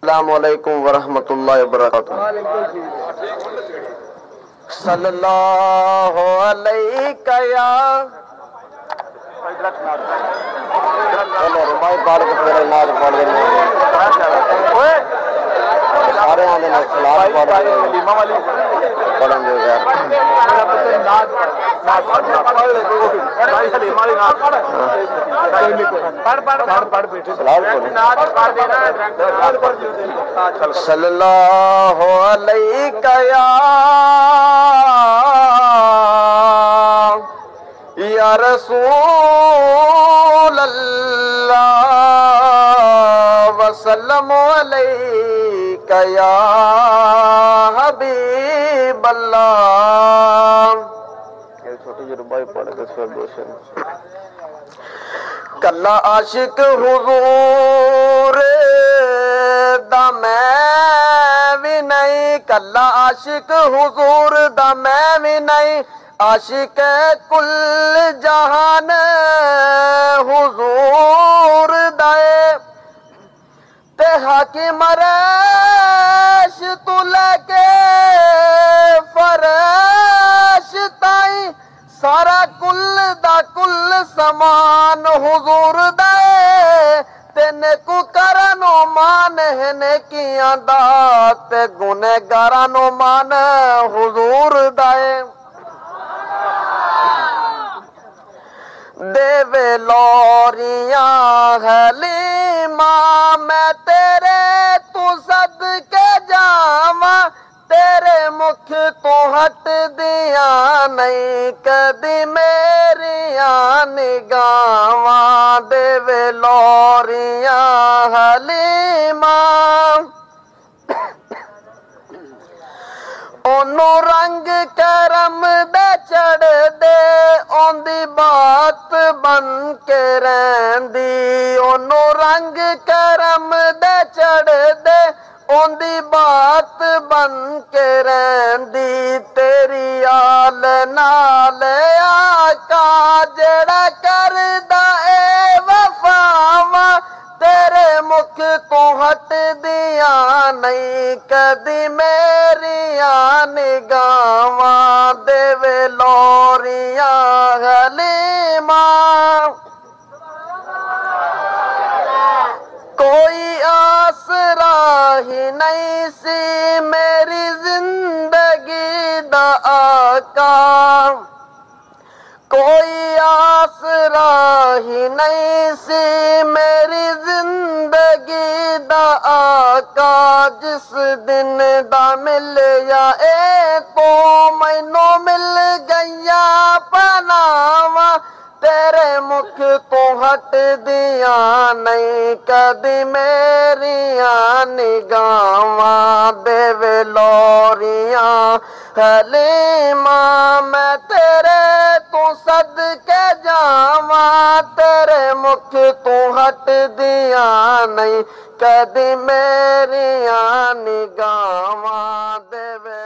अस्सलामुअलैकुम वरहमतुल्लाहि वबरकातुहू। सल्लल्लाहु अलैका या रुबाई पाड़ के फिर नाज पढ़ देने सारे आने में सलाम पढ़ेंगे यार। सल्लल्लाहु अलैका या रसूल अल्लाह वसल्लमु अलैका या हबीब अल्लाह। छोटी जी रुबाई पढ़ के फिर दूसरे कल्ला आशिक हुजूर दा मैं भी नहीं, कल्ला आशिक हुजूर दा मैं भी नहीं, आशिक कुल जहान हुजूर दाए ते हाकिम रश तू लेके फरश ताई सारा कुल दा कुल समान हुजूर दे तेने को करनो मान है ने किया दात गुनहगारानो मान हुजूर दाए देवे लोरियां हलीमा मैं तेरे तू सदके जावा तेरे मुख तो हट दिया नहीं कदी मेरिया निगावा देवे लोरियां हलीमा ओनू रंग करम दे चढ़ दे ओंदी बात बन के रहंदी ओनू रंग करम दे चढ़ दे ओंदी बात बन के रहंदी तेरी आल नाल आका जेड़ा करदा ए वफावा तेरे मुख तो हट दिया नहीं कदी मेरिया निगावा देवे लोरियां हलीमा कोई आसरा ही नहीं सी मेरी जिंदगी दा आका कोई आसरा ही नहीं सी मेरी जिंदगी दा आका जिस दिन दा मिल जाए तो मैनू मिल गया पनावा तेरे मुख तो हट दिया नहीं कदी मेरिया निगावा देवे लोरियां हलीमा मैं तेरे तू सदके जावा तेरे मुख तो हट दिया नहीं कदी मेरिया निगावा देवे